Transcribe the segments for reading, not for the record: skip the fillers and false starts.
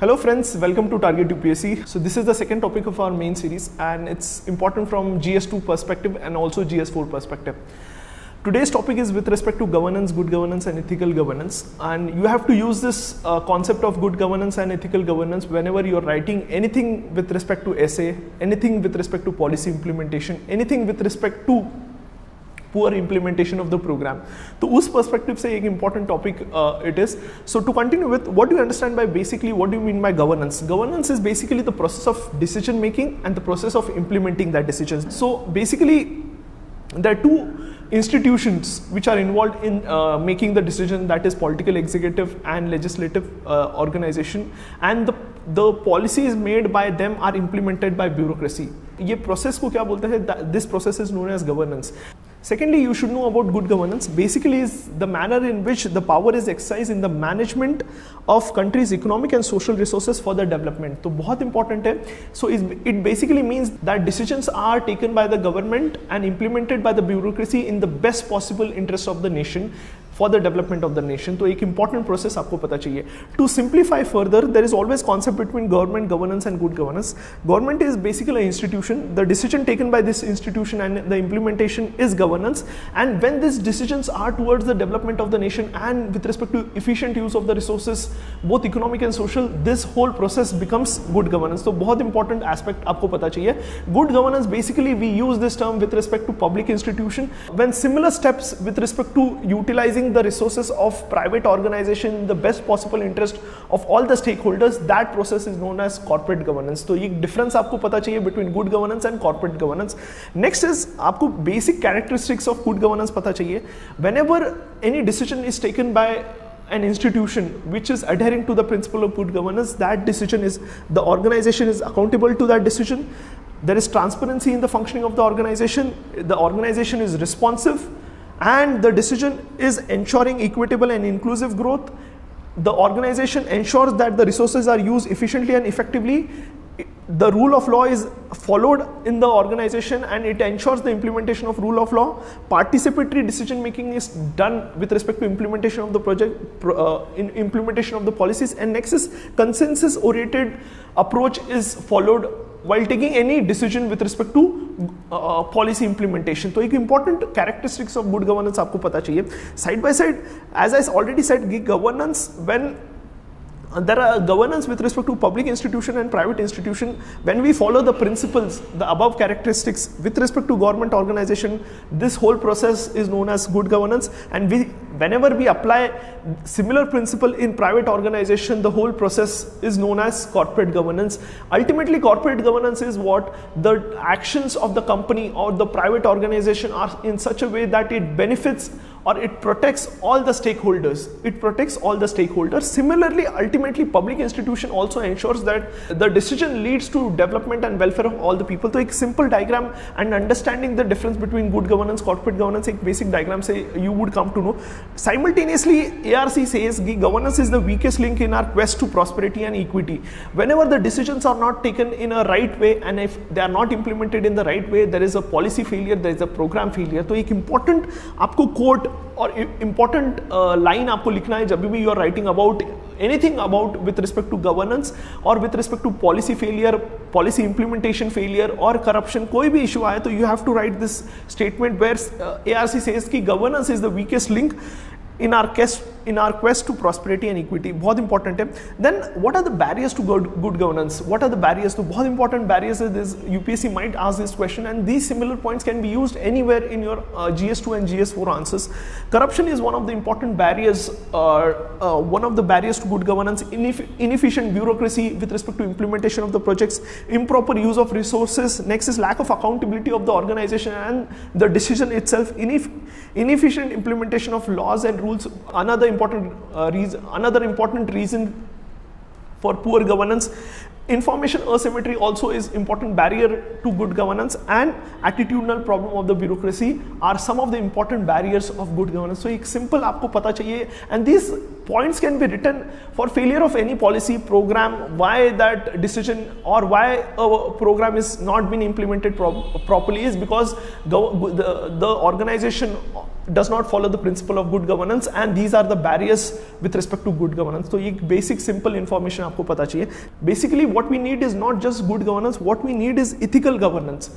Hello friends, welcome to Target UPSC. So this is the second topic of our main series and it's important from GS2 perspective and also GS4 perspective. Today's topic is with respect to governance, good governance and ethical governance, and you have to use this concept of good governance and ethical governance whenever you're writing anything with respect to essay, anything with respect to policy implementation, anything with respect to poor implementation of the program. तो उस perspective से एक important topic it is. So to continue with, what do you understand by basically, what do you mean by governance? Governance is basically the process of decision making and the process of implementing that decision. So basically there are two institutions which are involved in making the decision, that is political, executive and legislative organization, and the policies made by them are implemented by bureaucracy. ये process को क्या बोलते हैं? This process is known as governance. Secondly, you should know about good governance. Basically is the manner in which the power is exercised in the management of country's economic and social resources for the development. तो बहुत important है. So it basically means that decisions are taken by the government and implemented by the bureaucracy in the best possible interest of the nation for the development of the nation. तो एक important process आपको पता चाहिए. To simplify further, there is always concept between government governance and good governance. Government is basically an institution. The decision taken by this institution and the implementation is governance. And when these decisions are towards the development of the nation and with respect to efficient use of the resources, both economic and social, this whole process becomes good governance. So बहुत important aspect आपको पता चाहिए. Good governance, basically we use this term with respect to public institution when similar steps with respect to utilizing the resources of private organization in the best possible interest of all the stakeholders, that process is known as corporate governance. तो ये difference आपको पता चाहिए between good governance and corporate governance. Next is आपको basic characteristics of good governance पता चाहिए. Whenever any decision is taken by an institution which is adhering to the principle of good governance, that decision is, the organization is accountable to that decision. There is transparency in the functioning of the organization is responsive, and the decision is ensuring equitable and inclusive growth. The organization ensures that the resources are used efficiently and effectively. The rule of law is followed in the organization and it ensures the implementation of rule of law. Participatory decision making is done with respect to implementation of the project, implementation of the policies, and next is consensus oriented approach is followed while taking any decision with respect to policy implementation. तो एक important characteristics of good governance आपको पता चाहिए. Side by side, as I already said, governance, when there are governance with respect to public institution and private institution, when we follow the principles, the above characteristics with respect to government organization, this whole process is known as good governance. And whenever we apply similar principle in private organization, the whole process is known as corporate governance. Ultimately, corporate governance is what the actions of the company or the private organization are in such a way that it benefits or it protects all the stakeholders. It protects all the stakeholders. Similarly, ultimately, public institution also ensures that the decision leads to development and welfare of all the people. So, a simple diagram and understanding the difference between good governance, corporate governance, a basic diagram say you would come to know. Simultaneously, ARC says governance is the weakest link in our quest to prosperity and equity. Whenever the decisions are not taken in a right way and if they are not implemented in the right way, there is a policy failure, there is a program failure. So, एक important आपको quote और important line आपको लिखना है जब भी you are writing about anything about with respect to governance or with respect to policy failure, policy implementation failure or corruption, कोई भी issue आए तो you have to write this statement where ARC says कि governance is the weakest link in our quest to prosperity and equity. बहुत important है. Then what are the barriers to good governance? What are the barriers to बहुत important barriers is this? UPSC might ask this question, and these similar points can be used anywhere in your GS2 and GS4 answers. Corruption is one of the important barriers, one of the barriers to good governance. Inefficient bureaucracy with respect to implementation of the projects, improper use of resources. Next is lack of accountability of the organization and the decision itself. Inefficient implementation of laws and rules. Another important reason for poor governance. Information asymmetry also is important barrier to good governance, and attitudinal problem of the bureaucracy are some of the important barriers of good governance. So एक simple आपको पता चाहिए, and these points can be written for failure of any policy program, why that decision or why a program is not been implemented properly is because the organization does not follow the principle of good governance, and these are the barriers with respect to good governance. तो ये basic simple information आपको पता चाहिए. Basically what we need is not just good governance, what we need is ethical governance.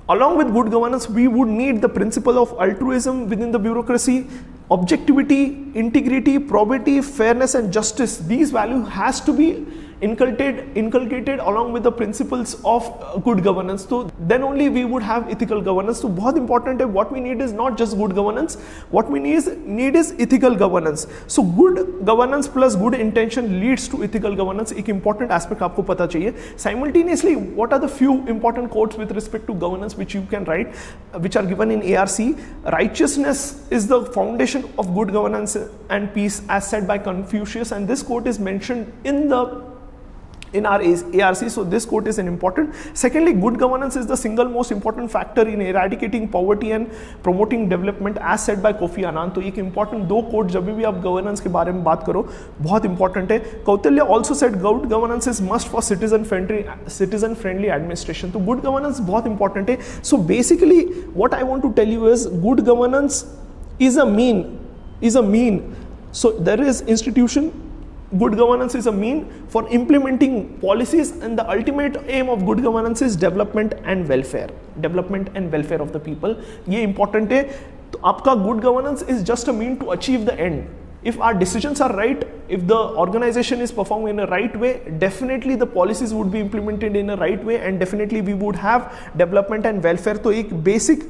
Along with good governance, we would need the principle of altruism within the bureaucracy, objectivity, integrity, probity, fairness and justice. These values has to be inculcated along with the principles of good governance. So then only we would have ethical governance. So बहुत important है, what we need is not just good governance, what we need is ethical governance. So good governance plus good intention leads to ethical governance. एक important aspect आपको पता चाहिए. Simultaneously, what are the few important quotes with respect to governance which you can write, which are given in ARC? Righteousness is the foundation of good governance and peace, as said by Confucius, and this quote is mentioned in our ARC, so this quote is an important. Secondly, good governance is the single most important factor in eradicating poverty and promoting development, as said by Kofi Annan. तो एक important दो quote जब भी आप governance के बारे में बात करो बहुत important है. Kautilya also said good governance is must for citizen friendly administration. तो good governance बहुत important है. So basically what I want to tell you is good governance is a mean. So there is institution. Good governance is a mean for implementing policies, and the ultimate aim of good governance is development and welfare of the people. ये important है. तो आपका good governance is just a mean to achieve the end. If our decisions are right, if the organization is performing in a right way, definitely the policies would be implemented in a right way, and definitely we would have development and welfare. तो एक basic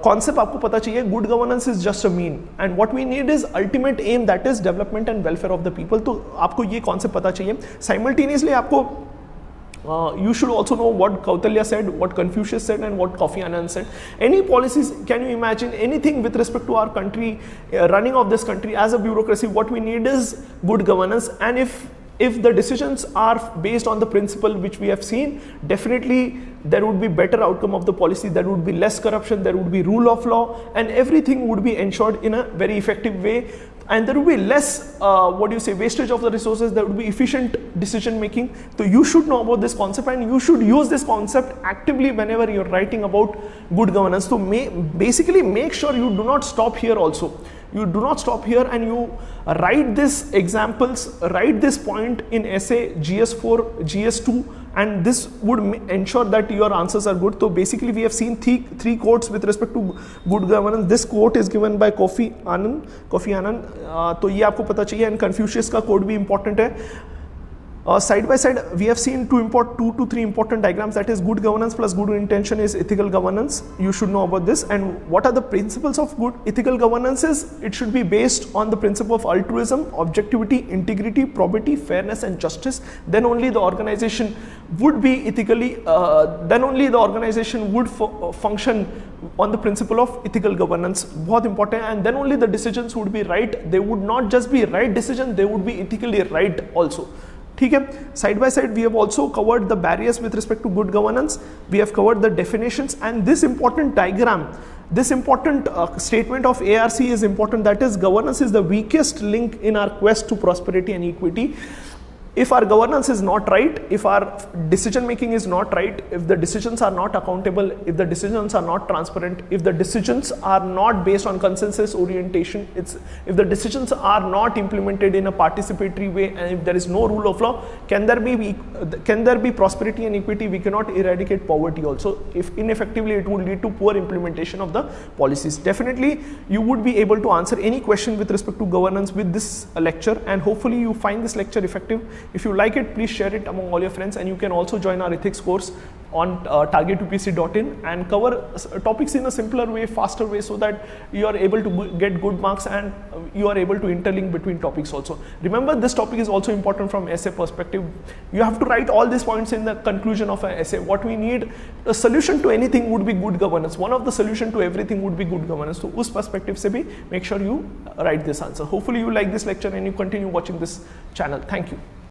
concept आपको पता चाहिए. Good governance is just a mean, and what we need is ultimate aim, that is development and welfare of the people. तो आपको ये concept पता चाहिए. Simultaneously आपको you should also know what Kautilya said, what Confucius said, and what Kofi Annan said. Any policies, can you imagine anything with respect to our country, running of this country as a bureaucracy? What we need is good governance, and if the decisions are based on the principle which we have seen, definitely there would be better outcome of the policy, there would be less corruption, there would be rule of law, and everything would be ensured in a very effective way, and there would be less wastage of the resources, there would be efficient decision making. So you should know about this concept, and you should use this concept actively whenever you're writing about good governance. So basically make sure you do not stop here also. You do not stop here, and you write these examples, write this point in essay GS4, GS2, and this would ensure that your answers are good. So basically we have seen three quotes with respect to good governance. This quote is given by Kofi Annan. तो ये आपको पता चाहिए, and Confucius का quote भी important है. Side by side, we have seen two to three important diagrams, that is good governance plus good intention is ethical governance. You should know about this. And what are the principles of good ethical governance is, it should be based on the principle of altruism, objectivity, integrity, probity, fairness and justice. Then only the organization would be ethically, then only the organization would function on the principle of ethical governance. बहुत important. And then only the decisions would be right. They would not just be right decision, they would be ethically right also. ठीक है. Side by side we have also covered the barriers with respect to good governance. We have covered the definitions, and this important diagram, this important statement of ARC is important, that is governance is the weakest link in our quest to prosperity and equity. If our governance is not right, if our decision making is not right, if the decisions are not accountable, if the decisions are not transparent, if the decisions are not based on consensus orientation, if the decisions are not implemented in a participatory way, and if there is no rule of law, can there be prosperity and equity? We cannot eradicate poverty also. If ineffectively, it would lead to poor implementation of the policies. Definitely you would be able to answer any question with respect to governance with this lecture, and hopefully you find this lecture effective. If you like it, please share it among all your friends, and you can also join our ethics course on targetupsc.in and cover topics in a simpler way, faster way, so that you are able to get good marks and you are able to interlink between topics also. Remember, this topic is also important from essay perspective. You have to write all these points in the conclusion of an essay. What we need, a solution to anything would be good governance. One of the solution to everything would be good governance. So उस perspective से भी make sure you write this answer. Hopefully you like this lecture and you continue watching this channel. Thank you.